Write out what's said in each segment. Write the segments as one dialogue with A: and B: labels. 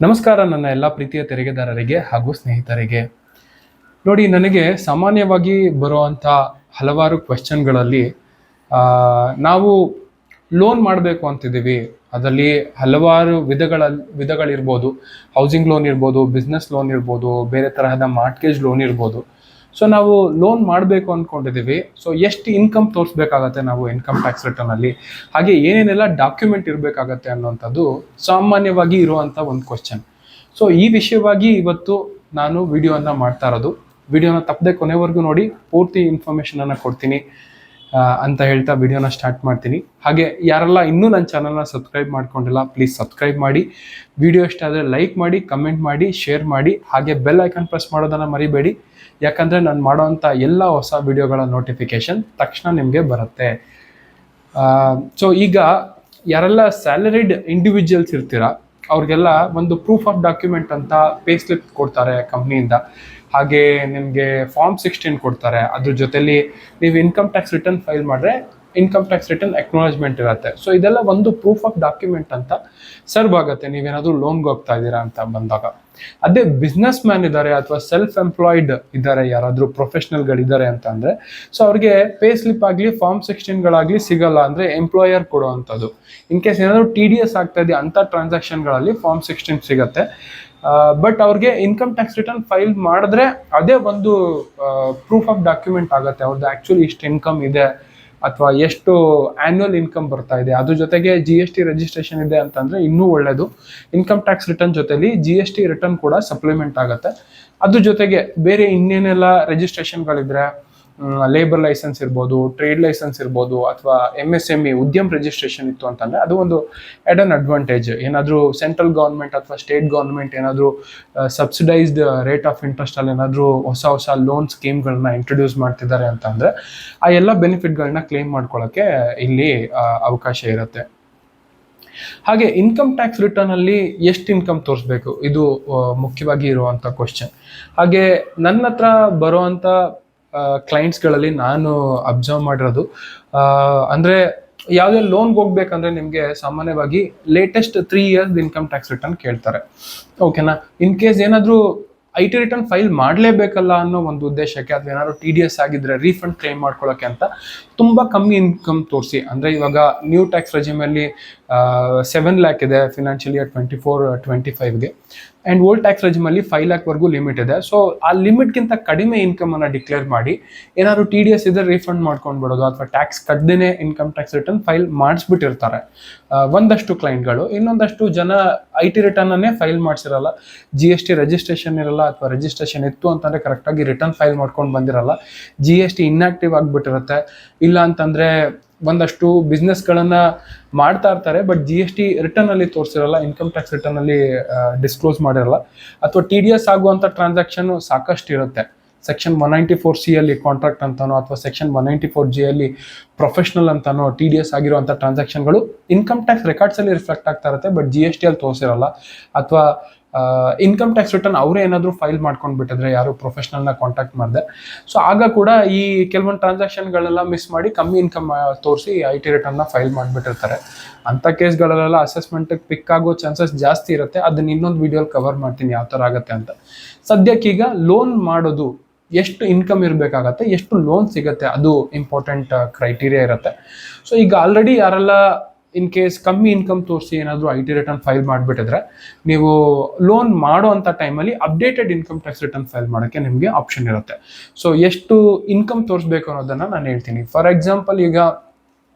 A: ನಮಸ್ಕಾರ ನನ್ನ ಎಲ್ಲ ಪ್ರೀತಿಯ ತೆರಿಗೆದಾರರಿಗೆ ಹಾಗೂ ಸ್ನೇಹಿತರಿಗೆ. ನೋಡಿ, ನನಗೆ ಸಾಮಾನ್ಯವಾಗಿ ಬರುವಂಥ ಹಲವಾರು ಕ್ವೆಶ್ಚನ್ಗಳಲ್ಲಿ ನಾವು ಲೋನ್ ಮಾಡಬೇಕು ಅಂತಿದ್ದೀವಿ. ಅದರಲ್ಲಿ ಹಲವಾರು ವಿಧಗಳಿರ್ಬೋದು. ಹೌಸಿಂಗ್ ಲೋನ್ ಇರ್ಬೋದು, ಬಿಸ್ನೆಸ್ ಲೋನ್ ಇರ್ಬೋದು, ಬೇರೆ ತರಹದ ಮಾರ್ಟ್ಗೇಜ್ ಲೋನ್ ಇರ್ಬೋದು. ಸೊ ನಾವು ಲೋನ್ ಮಾಡಬೇಕು ಅಂದ್ಕೊಂಡಿದ್ದೀವಿ. ಸೊ ಎಷ್ಟು ಇನ್ಕಮ್ ತೋರಿಸ್ಬೇಕಾಗತ್ತೆ ನಾವು ಇನ್ಕಮ್ ಟ್ಯಾಕ್ಸ್ ರಿಟರ್ನಲ್ಲಿ, ಹಾಗೆ ಏನೇನೆಲ್ಲ ಡಾಕ್ಯುಮೆಂಟ್ ಇರಬೇಕಾಗತ್ತೆ ಅನ್ನೋಂಥದ್ದು ಸಾಮಾನ್ಯವಾಗಿ ಇರುವಂಥ ಒಂದು ಕ್ವಶನ್. ಸೊ ಈ ವಿಷಯವಾಗಿ ಇವತ್ತು ನಾನು ವಿಡಿಯೋನ ಮಾಡ್ತಾ ಇರೋದು. ವಿಡಿಯೋನ ತಪ್ಪದೆ ಕೊನೆವರೆಗೂ ನೋಡಿ, ಪೂರ್ತಿ ಇನ್ಫಾರ್ಮೇಷನನ್ನು ಕೊಡ್ತೀನಿ ಅಂತ ಹೇಳ್ತಾ ವಿಡಿಯೋನ ಸ್ಟಾರ್ಟ್ ಮಾಡ್ತೀನಿ. ಹಾಗೆ ಯಾರೆಲ್ಲ ಇನ್ನೂ ನನ್ನ ಚಾನಲ್ನ ಸಬ್ಸ್ಕ್ರೈಬ್ ಮಾಡ್ಕೊಂಡಿಲ್ಲ, ಪ್ಲೀಸ್ ಸಬ್ಸ್ಕ್ರೈಬ್ ಮಾಡಿ. ವಿಡಿಯೋ ಇಷ್ಟ ಆದರೆ ಲೈಕ್ ಮಾಡಿ, ಕಮೆಂಟ್ ಮಾಡಿ, ಶೇರ್ ಮಾಡಿ. ಹಾಗೆ ಬೆಲ್ ಐಕಾನ್ ಪ್ರೆಸ್ ಮಾಡೋದನ್ನು ಮರಿಬೇಡಿ, ಯಾಕಂದರೆ ನಾನು ಮಾಡೋವಂಥ ಎಲ್ಲ ಹೊಸ ವಿಡಿಯೋಗಳ ನೋಟಿಫಿಕೇಷನ್ ತಕ್ಷಣ ನಿಮಗೆ ಬರುತ್ತೆ. ಸೊ ಈಗ ಯಾರೆಲ್ಲ ಸ್ಯಾಲರಿಡ್ ಇಂಡಿವಿಜುವಲ್ಸ್ ಇರ್ತೀರಾ ಅವ್ರಿಗೆಲ್ಲ ಒಂದು ಪ್ರೂಫ್ ಆಫ್ ಡಾಕ್ಯುಮೆಂಟ್ ಅಂತ ಪೇ ಸ್ಲಿಪ್ ಕೊಡ್ತಾರೆ ಕಂಪ್ನಿಯಿಂದ. ಹಾಗೆ ನಿಮಗೆ ಫಾರ್ಮ್ 16 ಕೊಡ್ತಾರೆ. ಅದ್ರ ಜೊತೆಲಿ ನೀವು ಇನ್ಕಮ್ ಟ್ಯಾಕ್ಸ್ ರಿಟರ್ನ್ ಫೈಲ್ ಮಾಡಿದ್ರೆ ಇನ್ಕಮ್ ಟ್ಯಾಕ್ಸ್ ರಿಟರ್ನ್ ಅಕ್ನಾಲೇಜ್ಮೆಂಟ್ ಇರುತ್ತೆ. ಸೊ ಇದೆಲ್ಲ ಒಂದು ಪ್ರೂಫ್ ಆಫ್ ಡಾಕ್ಯುಮೆಂಟ್ ಅಂತ ಸರ್ವ್ ಆಗುತ್ತೆ ನೀವೇನಾದರೂ ಲೋನ್ಗೆ ಹೋಗ್ತಾ ಇದ್ದೀರಾ ಅಂತ ಬಂದಾಗ. ಅದೇ ಬಿಸ್ನೆಸ್ ಮ್ಯಾನ್ ಇದ್ದಾರೆ ಅಥವಾ ಸೆಲ್ಫ್ ಎಂಪ್ಲಾಯ್ಡ್ ಇದ್ದಾರೆ, ಯಾರಾದರೂ ಪ್ರೊಫೆಷ್ನಲ್ಗಳಿದ್ದಾರೆ ಅಂತ ಅಂದರೆ, ಸೊ ಅವ್ರಿಗೆ ಪೇ ಸ್ಲಿಪ್ ಆಗಲಿ ಫಾರ್ಮ್ 16ಗಳಾಗಲಿ ಸಿಗಲ್ಲ, ಅಂದರೆ ಎಂಪ್ಲಾಯರ್ ಕೊಡುವಂಥದ್ದು. ಇನ್ ಕೇಸ್ ಏನಾದರೂ TDS ಆಗ್ತಾ ಇದೆ ಅಂಥ ಟ್ರಾನ್ಸಾಕ್ಷನ್ಗಳಲ್ಲಿ ಫಾರ್ಮ್ 16 ಸಿಗುತ್ತೆ. ಬಟ್ ಅವ್ರಿಗೆ ಇನ್ಕಮ್ ಟ್ಯಾಕ್ಸ್ ರಿಟರ್ನ್ ಫೈಲ್ ಮಾಡಿದ್ರೆ ಅದೇ ಒಂದು ಪ್ರೂಫ್ ಆಫ್ ಡಾಕ್ಯುಮೆಂಟ್ ಆಗುತ್ತೆ. ಅವ್ರದ್ದು ಆ್ಯಕ್ಚುಲಿ ಇಷ್ಟು ಇನ್ಕಮ್ ಇದೆ ಅಥವಾ ಎಷ್ಟು ಆ್ಯನ್ಯುವಲ್ ಇನ್ಕಮ್ ಬರ್ತಾ ಇದೆ. ಅದ್ರ ಜೊತೆಗೆ GST ರಿಜಿಸ್ಟ್ರೇಷನ್ ಇದೆ ಅಂತಂದರೆ ಇನ್ನೂ ಒಳ್ಳೆಯದು. ಇನ್ಕಮ್ ಟ್ಯಾಕ್ಸ್ ರಿಟರ್ನ್ ಜೊತೆಲಿ GST ರಿಟರ್ನ್ ಕೂಡ ಸಪ್ಲಿಮೆಂಟ್ ಆಗುತ್ತೆ. ಅದ್ರ ಜೊತೆಗೆ ಬೇರೆ ಇನ್ನೇನೆಲ್ಲ ರಿಜಿಸ್ಟ್ರೇಷನ್ಗಳಿದ್ರೆ, ಲೇಬರ್ ಲೈಸೆನ್ಸ್ ಇರ್ಬೋದು, ಟ್ರೇಡ್ ಲೈಸೆನ್ಸ್ ಇರ್ಬೋದು, ಅಥವಾ MSME ಉದ್ಯಮ ರಿಜಿಸ್ಟ್ರೇಷನ್ ಇತ್ತು ಅಂತಂದರೆ ಅದು ಒಂದು ಎಡನ್ ಅಡ್ವಾಂಟೇಜ್. ಏನಾದರೂ ಸೆಂಟ್ರಲ್ ಗೌರ್ಮೆಂಟ್ ಅಥವಾ ಸ್ಟೇಟ್ ಗೌರ್ಮೆಂಟ್ ಏನಾದರೂ ಸಬ್ಸಿಡೈಸ್ಡ್ ರೇಟ್ ಆಫ್ ಇಂಟ್ರೆಸ್ಟಲ್ಲಿ ಏನಾದರೂ ಹೊಸ ಲೋನ್ ಸ್ಕೀಮ್ಗಳನ್ನ ಇಂಟ್ರೊಡ್ಯೂಸ್ ಮಾಡ್ತಿದ್ದಾರೆ ಅಂತಂದರೆ ಆ ಎಲ್ಲ ಬೆನಿಫಿಟ್ಗಳನ್ನ ಕ್ಲೇಮ್ ಮಾಡ್ಕೊಳ್ಳೋಕ್ಕೆ ಇಲ್ಲಿ ಅವಕಾಶ ಇರುತ್ತೆ. ಹಾಗೆ ಇನ್ಕಮ್ ಟ್ಯಾಕ್ಸ್ ರಿಟರ್ನಲ್ಲಿ ಎಷ್ಟು ಇನ್ಕಮ್ ತೋರಿಸ್ಬೇಕು, ಇದು ಮುಖ್ಯವಾಗಿ ಇರುವಂಥ ಕ್ವಶನ್. ಹಾಗೆ ನನ್ನ ಹತ್ರ ಬರುವಂಥ ಕ್ಲೈಂಟ್ಸ್ಗಳಲ್ಲಿ ನಾನು ಅಬ್ಸರ್ವ್ ಮಾಡಿರೋದು ಅಂದರೆ, ಯಾವುದೇ ಲೋನ್ಗೆ ಹೋಗ್ಬೇಕಂದ್ರೆ ನಿಮಗೆ ಸಾಮಾನ್ಯವಾಗಿ latest 3 years income tax return ಕೇಳ್ತಾರೆ. ಓಕೆನಾ? ಇನ್ ಕೇಸ್ ಏನಾದರೂ IT ರಿಟರ್ನ್ ಫೈಲ್ ಮಾಡಲೇಬೇಕಲ್ಲ ಅನ್ನೋ ಒಂದು ಉದ್ದೇಶಕ್ಕೆ, ಅಥವಾ ಏನಾದ್ರು TDS ಆಗಿದ್ರೆ ರೀಫಂಡ್ ಕ್ಲೈಮ್ ಮಾಡ್ಕೊಳ್ಳೋಕ್ಕೆ ಅಂತ ತುಂಬ ಕಮ್ಮಿ ಇನ್ಕಮ್ ತೋರಿಸಿ, ಅಂದರೆ ಇವಾಗ ನ್ಯೂ ಟ್ಯಾಕ್ಸ್ ರೆಜಿಮಲ್ಲಿ 7 lakh ಇದೆ ಫಿನಾನ್ಷಿಯಲ್ ಇಯರ್ 24-25ಗೆ, ಆ್ಯಂಡ್ ಓಲ್ಡ್ ಟ್ಯಾಕ್ಸ್ ರೆಜಿಮಲ್ಲಿ 5 lakhವರೆಗೂ ಲಿಮಿಟ್ ಇದೆ. ಸೊ ಆ ಲಿಮಿಟ್ಗಿಂತ ಕಡಿಮೆ ಇನ್ಕಮನ್ನು ಡಿಕ್ಲೇರ್ ಮಾಡಿ ಏನಾದ್ರು TDS ಇದ್ರೆ ರೀಫಂಡ್ ಮಾಡ್ಕೊಂಡ್ಬಿಡೋದು, ಅಥವಾ ಟ್ಯಾಕ್ಸ್ ಕಟ್ಟದೇನೆ ಇನ್ಕಮ್ ಟ್ಯಾಕ್ಸ್ ರಿಟರ್ನ್ ಫೈಲ್ ಮಾಡಿಸ್ಬಿಟ್ಟಿರ್ತಾರೆ ಒಂದಷ್ಟು ಕ್ಲೈಂಟ್ಗಳು. ಇನ್ನೊಂದಷ್ಟು ಜನ IT ರಿಟರ್ನನ್ನೇ ಫೈಲ್ ಮಾಡಿಸಿರಲ್ಲ, GST ರಿಜಿಸ್ಟ್ರೇಷನ್ ಇರಲ್ಲ, ಅಥವಾ ರಿಜಿಸ್ಟ್ರೇಷನ್ ಇತ್ತು ಅಂತಂದರೆ ಕರೆಕ್ಟಾಗಿ ರಿಟರ್ನ್ ಫೈಲ್ ಮಾಡ್ಕೊಂಡು ಬಂದಿರಲ್ಲ, GST ಇನ್ಆಕ್ಟಿವ್ ಆಗಿಬಿಟ್ಟಿರುತ್ತೆ. ಇಲ್ಲ ಅಂತಂದರೆ ಒಂದಷ್ಟು ಬಿಸ್ನೆಸ್ಗಳನ್ನು ಮಾಡ್ತಾ ಇರ್ತಾರೆ, ಬಟ್ GST ರಿಟರ್ನಲ್ಲಿ ತೋರಿಸಿರಲ್ಲ, ಇನ್ಕಮ್ ಟ್ಯಾಕ್ಸ್ ರಿಟರ್ನಲ್ಲಿ ಡಿಸ್ಕ್ಲೋಸ್ ಮಾಡಿರಲ್ಲ, ಅಥವಾ TDS ಆಗುವಂಥ ಟ್ರಾನ್ಸಾಕ್ಷನ್ ಸಾಕಷ್ಟು ಇರುತ್ತೆ. ಸೆಕ್ಷನ್ 194C ಅಲ್ಲಿ ಕಾಂಟ್ರಾಕ್ಟ್ ಅಂತಾನೋ, ಅಥವಾ ಸೆಕ್ಷನ್ 194G ಅಲ್ಲಿ ಪ್ರೊಫೆಷ್ನಲ್ ಅಂತಾನೋ TDS ಆಗಿರುವಂಥ ಟ್ರಾನ್ಸಾಕ್ಷನ್ಗಳು ಇನ್ಕಮ್ ಟ್ಯಾಕ್ಸ್ ರೆಕಾರ್ಡ್ಸಲ್ಲಿ ರಿಫ್ಲೆಕ್ಟ್ ಆಗ್ತಾ ಇರುತ್ತೆ, ಬಟ್ GST ಅಲ್ಲಿ ತೋರಿಸಿರಲ್ಲ. ಅಥವಾ ಇನ್ಕಮ್ ಟ್ಯಾಕ್ಸ್ ರಿಟರ್ನ್ ಅವರೇ ಏನಾದರೂ ಫೈಲ್ ಮಾಡ್ಕೊಂಡು ಬಿಟ್ಟಿದ್ರೆ, ಯಾರು ಪ್ರೊಫೆಷ್ನಲ್ನ ಕಾಂಟ್ಯಾಕ್ಟ್ ಮಾಡಿದೆ, ಸೊ ಆಗ ಕೂಡ ಈ ಕೆಲವೊಂದು ಟ್ರಾನ್ಸಾಕ್ಷನ್ಗಳೆಲ್ಲ ಮಿಸ್ ಮಾಡಿ ಕಮ್ಮಿ ಇನ್ಕಮ್ ತೋರಿಸಿ IT ರಿಟರ್ನ್ನ ಫೈಲ್ ಮಾಡಿಬಿಟ್ಟಿರ್ತಾರೆ. ಅಂಥ ಕೇಸ್ಗಳಲ್ಲೆಲ್ಲ ಅಸೆಸ್ಮೆಂಟಿಗೆ ಪಿಕ್ ಆಗೋ ಚಾನ್ಸಸ್ ಜಾಸ್ತಿ ಇರುತ್ತೆ. ಅದನ್ನ ಇನ್ನೊಂದು ವಿಡಿಯೋಲಿ ಕವರ್ ಮಾಡ್ತೀನಿ ಯಾವ ಥರ ಆಗುತ್ತೆ ಅಂತ. ಸದ್ಯಕ್ಕೀಗ ಲೋನ್ ಮಾಡೋದು ಎಷ್ಟು ಇನ್ಕಮ್ ಇರಬೇಕಾಗತ್ತೆ, ಎಷ್ಟು ಲೋನ್ ಸಿಗುತ್ತೆ, ಅದು ಇಂಪಾರ್ಟೆಂಟ್ ಕ್ರೈಟೀರಿಯಾ ಇರುತ್ತೆ. ಸೊ ಈಗ ಆಲ್ರೆಡಿ ಯಾರೆಲ್ಲ ಇನ್ ಕೇಸ್ ಕಮ್ಮಿ ಇನ್ಕಮ್ ತೋರಿಸಿ ಏನಾದರೂ IT ರಿಟರ್ನ್ ಫೈಲ್ ಮಾಡಿಬಿಟ್ಟಿದ್ರೆ, ನೀವು ಲೋನ್ ಮಾಡೋ ಅಂಥ ಟೈಮಲ್ಲಿ updated income tax return file ಮಾಡೋಕ್ಕೆ ನಿಮಗೆ ಆಪ್ಷನ್ ಇರುತ್ತೆ. ಸೊ ಎಷ್ಟು ಇನ್ಕಮ್ ತೋರಿಸ್ಬೇಕು ಅನ್ನೋದನ್ನು ನಾನು ಹೇಳ್ತೀನಿ. ಫಾರ್ ಎಕ್ಸಾಂಪಲ್, ಈಗ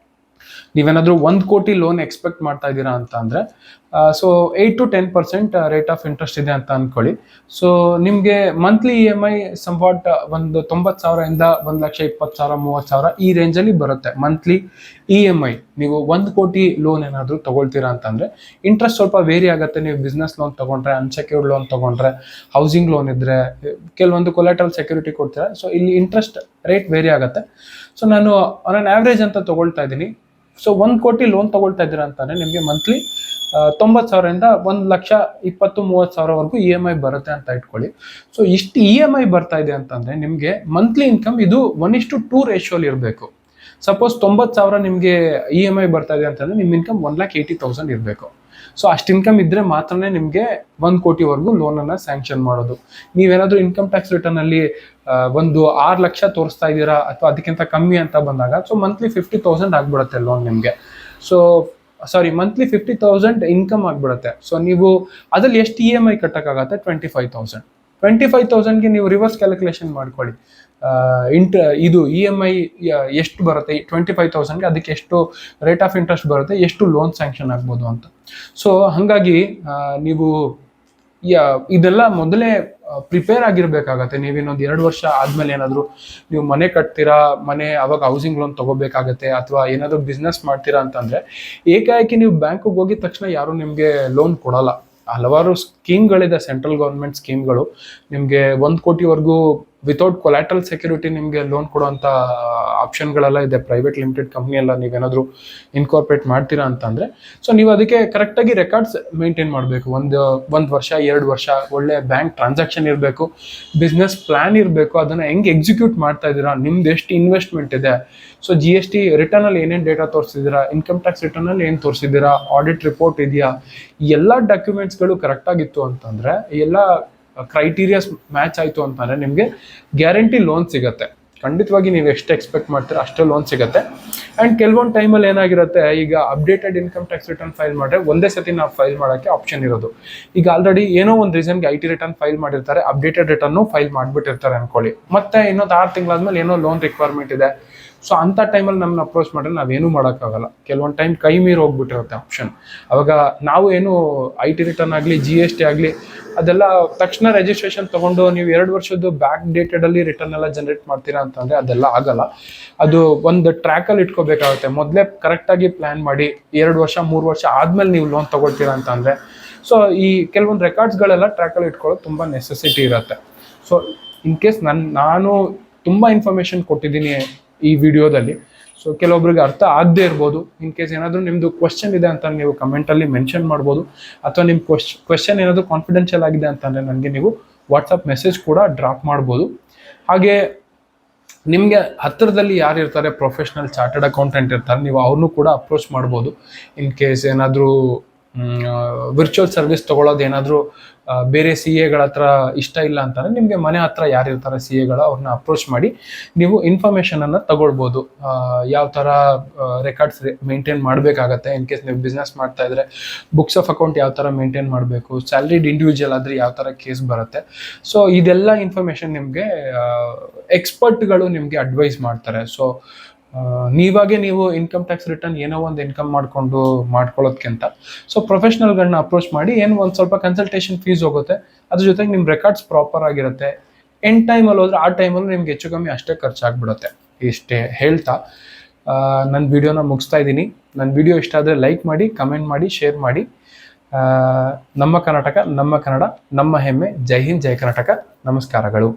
A: ನೀವೇನಾದರೂ 1 ಕೋಟಿ ಲೋನ್ ಎಕ್ಸ್ಪೆಕ್ಟ್ ಮಾಡ್ತಾ ಇದ್ದೀರಾ ಅಂತ ಅಂದರೆ, so 8 to 10% rate of interest ಇದೆ ಅಂತ ಅಂದ್ಕೊಳ್ಳಿ. ಸೊ ನಿಮಗೆ ಮಂತ್ಲಿ EMI ಸಂವಾಟ್ ಒಂದು 90,000ಇಂದ 1,20,000, 30,000 ಈ ರೇಂಜಲ್ಲಿ ಬರುತ್ತೆ ಮಂತ್ಲಿ EMI. ನೀವು 1 ಕೋಟಿ ಲೋನ್ ಏನಾದರೂ ತೊಗೊಳ್ತೀರಾ ಅಂತಂದರೆ ಇಂಟ್ರೆಸ್ಟ್ ಸ್ವಲ್ಪ ವೇರಿ ಆಗುತ್ತೆ. ನೀವು ಬಿಸ್ನೆಸ್ ಲೋನ್ ತೊಗೊಂಡ್ರೆ, ಅನ್ಸೆಕ್ಯೂರ್ಡ್ ಲೋನ್ ತೊಗೊಂಡ್ರೆ, ಹೌಸಿಂಗ್ ಲೋನ್ ಇದ್ದರೆ ಕೆಲವೊಂದು ಕೊಲೆಟ್ರಲ್ ಸೆಕ್ಯೂರಿಟಿ ಕೊಡ್ತೀರಾ, ಸೊ ಇಲ್ಲಿ ಇಂಟ್ರೆಸ್ಟ್ ರೇಟ್ ವೇರಿ ಆಗುತ್ತೆ. ಸೊ ನಾನು ಆನ್ ಆ್ಯಾವ್ರೇಜ್ ಅಂತ ತೊಗೊಳ್ತಾ ಇದ್ದೀನಿ. ಸೊ 1 ಕೋಟಿ ಲೋನ್ ತೊಗೊಳ್ತಾ ಇದ್ದೀರಾ ಅಂತಾನೆ ನಿಮಗೆ ಮಂತ್ಲಿ 90,000ಇಂದ 1,20,000-30,000ವರೆಗೂ EMI ಬರುತ್ತೆ ಅಂತ ಇಟ್ಕೊಳ್ಳಿ. ಸೊ ಇಷ್ಟು EMI ಬರ್ತಾ ಇದೆ ಅಂತಂದರೆ ನಿಮಗೆ ಮಂತ್ಲಿ ಇನ್ಕಮ್ ಇದು 1:2 ರೇಷಿಯೋಲಿ ಇರಬೇಕು. ಸಪೋಸ್ 90,000 ನಿಮಗೆ EMI ಬರ್ತಾ ಇದೆ ಅಂತಂದರೆ ನಿಮ್ಮ ಇನ್ಕಮ್ 1,80,000 ಇರಬೇಕು. ಸೊ ಅಷ್ಟು ಇನ್ಕಮ್ ಇದ್ರೆ ಮಾತ್ರನೇ ನಿಮಗೆ 1 ಕೋಟಿವರೆಗೂ ಲೋನನ್ನು ಸ್ಯಾಂಕ್ಷನ್ ಮಾಡೋದು. ನೀವೇನಾದರೂ ಇನ್ಕಮ್ ಟ್ಯಾಕ್ಸ್ ರಿಟರ್ನಲ್ಲಿ ಒಂದು 6 ಲಕ್ಷ ತೋರಿಸ್ತಾ ಇದ್ದೀರಾ ಅಥವಾ ಅದಕ್ಕಿಂತ ಕಮ್ಮಿ ಅಂತ ಬಂದಾಗ ಸೊ ಮಂತ್ಲಿ 50,000 ಆಗ್ಬಿಡುತ್ತೆ ಲೋನ್ ನಿಮಗೆ. ಸೊ ಮಂತ್ಲಿ 50,000 ಇನ್ಕಮ್ ಆಗ್ಬಿಡುತ್ತೆ. ಸೊ ನೀವು ಅದ್ರಲ್ಲಿ ಎಷ್ಟು EMI ಕಟ್ಟಕ್ಕಾಗತ್ತೆ? 25,000ಗೆ ನೀವು ರಿವರ್ಸ್ ಕ್ಯಾಲ್ಕುಲೇಷನ್ ಮಾಡ್ಕೊಳ್ಳಿ. ಇದು EMI ಎಷ್ಟು ಬರುತ್ತೆ 25,000ಗೆ, ಅದಕ್ಕೆ ಎಷ್ಟು ರೇಟ್ ಆಫ್ ಇಂಟ್ರೆಸ್ಟ್ ಬರುತ್ತೆ, ಎಷ್ಟು ಲೋನ್ ಸ್ಯಾಂಕ್ಷನ್ ಆಗ್ಬೋದು ಅಂತ. ಸೊ ಹಾಗಾಗಿ ನೀವು ಇದೆಲ್ಲ ಮೊದಲೇ ಪ್ರಿಪೇರ್ ಆಗಿರ್ಬೇಕಾಗತ್ತೆ. ನೀವೇನೊಂದು 2 ವರ್ಷ ಆದ್ಮೇಲೆ ಏನಾದರೂ ನೀವು ಮನೆ ಕಟ್ತೀರಾ, ಅವಾಗ ಹೌಸಿಂಗ್ ಲೋನ್ ತಗೋಬೇಕಾಗತ್ತೆ, ಅಥವಾ ಏನಾದರೂ ಬಿಸ್ನೆಸ್ ಮಾಡ್ತೀರಾ ಅಂತಂದ್ರೆ ಏಕಾಏಕಿ ನೀವು ಬ್ಯಾಂಕಿಗೆ ಹೋಗಿದ ತಕ್ಷಣ ಯಾರು ನಿಮಗೆ ಲೋನ್ ಕೊಡಲ್ಲ. ಹಲವಾರು ಸ್ಕೀಮ್ಗಳಿದೆ, ಸೆಂಟ್ರಲ್ ಗೌರ್ಮೆಂಟ್ ಸ್ಕೀಮ್ಗಳು. ನಿಮಗೆ 1 ಕೋಟಿವರೆಗೂ ವಿತೌಟ್ ಕೊಲ್ಯಾಟ್ರಲ್ ಸೆಕ್ಯೂರಿಟಿ ನಿಮಗೆ ಲೋನ್ ಕೊಡುವಂಥ ಆಪ್ಷನ್ಗಳೆಲ್ಲ ಇದೆ. ಪ್ರೈವೇಟ್ ಲಿಮಿಟೆಡ್ ಕಂಪ್ನಿ ಎಲ್ಲ ನೀವೇನಾದರೂ ಇನ್ಕಾರ್ಪೊರೇಟ್ ಮಾಡ್ತೀರಾ ಅಂತಂದರೆ ಸೊ ನೀವು ಅದಕ್ಕೆ ಕರೆಕ್ಟಾಗಿ ರೆಕಾರ್ಡ್ಸ್ ಮೇಂಟೈನ್ ಮಾಡಬೇಕು. ಒಂದು ವರ್ಷ 2 ವರ್ಷ ಒಳ್ಳೆ ಬ್ಯಾಂಕ್ ಟ್ರಾನ್ಸಾಕ್ಷನ್ ಇರಬೇಕು, ಬಿಸ್ನೆಸ್ ಪ್ಲ್ಯಾನ್ ಇರಬೇಕು, ಅದನ್ನು ಹೆಂಗೆ ಎಕ್ಸಿಕ್ಯೂಟ್ ಮಾಡ್ತಾ ಇದ್ದೀರಾ, ನಿಮ್ದು ಎಷ್ಟು ಇನ್ವೆಸ್ಟ್ಮೆಂಟ್ ಇದೆ, ಸೊ GST ರಿಟರ್ನಲ್ಲಿ ಏನೇನು ಡೇಟಾ ತೋರಿಸಿದ್ದೀರಾ, ಇನ್ಕಮ್ ಟ್ಯಾಕ್ಸ್ ರಿಟರ್ನಲ್ಲಿ ಏನು ತೋರಿಸಿದ್ದೀರಾ, ಆಡಿಟ್ ರಿಪೋರ್ಟ್ ಇದೆಯಾ, ಎಲ್ಲ ಡಾಕ್ಯುಮೆಂಟ್ಸ್ಗಳು ಕರೆಕ್ಟಾಗಿತ್ತು ಅಂತಂದರೆ, ಎಲ್ಲ ಕ್ರೈಟೀರಿಯಾಸ್ ಮ್ಯಾಚ್ ಆಯಿತು ಅಂತಂದರೆ ನಿಮಗೆ ಗ್ಯಾರಂಟಿ ಲೋನ್ ಸಿಗುತ್ತೆ. ಖಂಡಿತವಾಗಿ ನೀವು ಎಷ್ಟು ಎಕ್ಸ್ಪೆಕ್ಟ್ ಮಾಡ್ತೀರಾ ಅಷ್ಟೇ ಲೋನ್ ಸಿಗುತ್ತೆ. ಆ್ಯಂಡ್ ಕೆಲವೊಂದು ಟೈಮಲ್ಲಿ ಏನಾಗಿರುತ್ತೆ, ಈಗ updated income tax return file ಮಾಡಿದ್ರೆ ಒಂದೇ ಸತಿ ನಾವು ಫೈಲ್ ಮಾಡೋಕ್ಕೆ ಆಪ್ಷನ್ ಇರೋದು. ಈಗ ಆಲ್ರೆಡಿ ಏನೋ ಒಂದು ರೀಸನ್ಗೆ IT ರಿಟರ್ನ್ ಫೈಲ್ ಮಾಡಿರ್ತಾರೆ, ಅಪ್ಡೇಟೆಡ್ ರಿಟರ್ನು ಫೈಲ್ ಮಾಡಿಬಿಟ್ಟಿರ್ತಾರೆ ಅಂದ್ಕೊಳ್ಳಿ, ಮತ್ತೆ ಇನ್ನೊಂದು 6 ತಿಂಗಳಾದ್ಮೇಲೆ ಏನೋ ಲೋನ್ ರಿಕ್ವೈರ್ಮೆಂಟ್ ಇದೆ. ಸೊ ಅಂಥ ಟೈಮಲ್ಲಿ ನಮ್ಮನ್ನ ಅಪ್ರೋಚ್ ಮಾಡಿದ್ರೆ ನಾವೇನೂ ಮಾಡೋಕ್ಕಾಗಲ್ಲ. ಕೆಲವೊಂದು ಟೈಮ್ ಕೈ ಮೀರಿ ಹೋಗ್ಬಿಟ್ಟಿರುತ್ತೆ ಆಪ್ಷನ್. ಅವಾಗ ನಾವು ಏನು IT ರಿಟರ್ನ್ ಆಗಲಿ GST ಆಗಲಿ ಅದೆಲ್ಲ ತಕ್ಷಣ ರಿಜಿಸ್ಟ್ರೇಷನ್ ತೊಗೊಂಡು ನೀವು 2 ವರ್ಷದ್ದು ಬ್ಯಾಕ್ ಡೇಟೆಡಲ್ಲಿ ರಿಟರ್ನ್ ಎಲ್ಲ ಜನರೇಟ್ ಮಾಡ್ತೀರಾ ಅಂತಂದರೆ ಅದೆಲ್ಲ ಆಗಲ್ಲ. ಅದು ಒಂದು ಟ್ರ್ಯಾಕಲ್ಲಿ ಇಟ್ಕೋಬೇಕಾಗುತ್ತೆ. ಮೊದಲೇ ಕರೆಕ್ಟಾಗಿ ಪ್ಲ್ಯಾನ್ ಮಾಡಿ 2 ವರ್ಷ 3 ವರ್ಷ ಆದಮೇಲೆ ನೀವು ಲೋನ್ ತೊಗೊಳ್ತೀರಾ ಅಂತಂದರೆ ಸೊ ಈ ಕೆಲವೊಂದು ರೆಕಾರ್ಡ್ಸ್ಗಳೆಲ್ಲ ಟ್ರ್ಯಾಕಲ್ಲಿ ಇಟ್ಕೊಳ್ಳೋದು ತುಂಬ ನೆಸೆಸಿಟಿ ಇರುತ್ತೆ. ಸೊ ಇನ್ ಕೇಸ್ ನಾನು ತುಂಬ ಇನ್ಫಾರ್ಮೇಷನ್ ಕೊಟ್ಟಿದ್ದೀನಿ ಈ ವಿಡಿಯೋದಲ್ಲಿ. ಸೊ ಕೆಲವೊಬ್ರಿಗೆ ಅರ್ಥ ಆಗದೇ ಇರ್ಬೋದು. ಇನ್ ಕೇಸ್ ಏನಾದರೂ ನಿಮ್ಮದು ಕ್ವೆಶ್ಚನ್ ಇದೆ ಅಂತ ನೀವು ಕಮೆಂಟಲ್ಲಿ ಮೆನ್ಷನ್ ಮಾಡ್ಬೋದು, ಅಥವಾ ನಿಮ್ಮ ಕ್ವೆಶ್ಚನ್ ಏನಾದರೂ ಕಾನ್ಫಿಡೆನ್ಷಿಯಲ್ ಆಗಿದೆ ಅಂತಂದರೆ ನನಗೆ ನೀವು ವಾಟ್ಸಪ್ ಮೆಸೇಜ್ ಕೂಡ ಡ್ರಾಪ್ ಮಾಡ್ಬೋದು. ಹಾಗೆ ನಿಮಗೆ ಹತ್ತಿರದಲ್ಲಿ ಯಾರು ಇರ್ತಾರೆ, ಪ್ರೊಫೆಷ್ನಲ್ ಚಾರ್ಟರ್ಡ್ ಅಕೌಂಟೆಂಟ್ ಇರ್ತಾರೆ, ನೀವು ಅವ್ರನ್ನೂ ಕೂಡ ಅಪ್ರೋಚ್ ಮಾಡ್ಬೋದು. ಇನ್ ಕೇಸ್ ಏನಾದರೂ ವಿರ್ಚುವಲ್ ಸರ್ವಿಸ್ ತೊಗೊಳೋದು ಏನಾದರೂ ಬೇರೆ CAಗಳ ಹತ್ರ ಇಷ್ಟ ಇಲ್ಲ ಅಂತಂದರೆ ನಿಮಗೆ ಮನೆ ಹತ್ರ ಯಾರಿರ್ತಾರೆ CAಗಳು ಅವ್ರನ್ನ ಅಪ್ರೋಚ್ ಮಾಡಿ ನೀವು ಇನ್ಫಾರ್ಮೇಷನನ್ನು ತಗೊಳ್ಬೋದು. ಯಾವ ಥರ ರೆಕಾರ್ಡ್ಸ್ ಮೇಂಟೈನ್ ಮಾಡಬೇಕಾಗತ್ತೆ, ಇನ್ ಕೇಸ್ ನೀವು ಬಿಸ್ನೆಸ್ ಮಾಡ್ತಾ ಇದ್ರೆ ಬುಕ್ಸ್ ಆಫ್ ಅಕೌಂಟ್ ಯಾವ ಥರ ಮೇಂಟೈನ್ ಮಾಡಬೇಕು, ಸ್ಯಾಲ್ರಿಡ್ ಇಂಡಿವಿಜುವಲ್ ಆದರೆ ಯಾವ ಥರ ಕೇಸ್ ಬರುತ್ತೆ. ಸೊ ಇದೆಲ್ಲ ಇನ್ಫಾರ್ಮೇಷನ್ ನಿಮಗೆ ಎಕ್ಸ್ಪರ್ಟ್ಗಳು ನಿಮಗೆ ಅಡ್ವೈಸ್ ಮಾಡ್ತಾರೆ. ಸೊ ನೀವಾಗೆ ನೀವು ಇನ್ಕಮ್ ಟ್ಯಾಕ್ಸ್ ರಿಟರ್ನ್ ಏನೋ ಒಂದು ಇನ್ಕಮ್ ಮಾಡ್ಕೊಳ್ಳೋದಕ್ಕಿಂತ ಸೊ ಪ್ರೊಫೆಷ್ನಲ್ಗಳನ್ನ ಅಪ್ರೋಚ್ ಮಾಡಿ ಏನು ಒಂದು ಸ್ವಲ್ಪ ಕನ್ಸಲ್ಟೇಷನ್ ಫೀಸ್ ಹೋಗುತ್ತೆ, ಅದ್ರ ಜೊತೆಗೆ ನಿಮ್ಮ ರೆಕಾರ್ಡ್ಸ್ ಪ್ರಾಪರ್ ಆಗಿರುತ್ತೆ. ಎಂಡ್ ಟೈಮಲ್ಲಿ ಹೋದ್ರೆ ಆ ಟೈಮಲ್ಲಿ ನಿಮ್ಗೆ ಹೆಚ್ಚು ಕಮ್ಮಿ ಅಷ್ಟೇ ಖರ್ಚಾಗ್ಬಿಡುತ್ತೆ. ಇಷ್ಟೇ ಹೇಳ್ತಾ ನನ್ನ ವಿಡಿಯೋನ ಮುಗಿಸ್ತಾ ಇದ್ದೀನಿ. ನನ್ನ ವಿಡಿಯೋ ಇಷ್ಟ ಆದರೆ ಲೈಕ್ ಮಾಡಿ, ಕಮೆಂಟ್ ಮಾಡಿ, ಶೇರ್ ಮಾಡಿ. ನಮ್ಮ ಕರ್ನಾಟಕ, ನಮ್ಮ ಕನ್ನಡ, ನಮ್ಮ ಹೆಮ್ಮೆ. ಜೈ ಹಿಂದ್, ಜೈ ಕರ್ನಾಟಕ. ನಮಸ್ಕಾರಗಳು.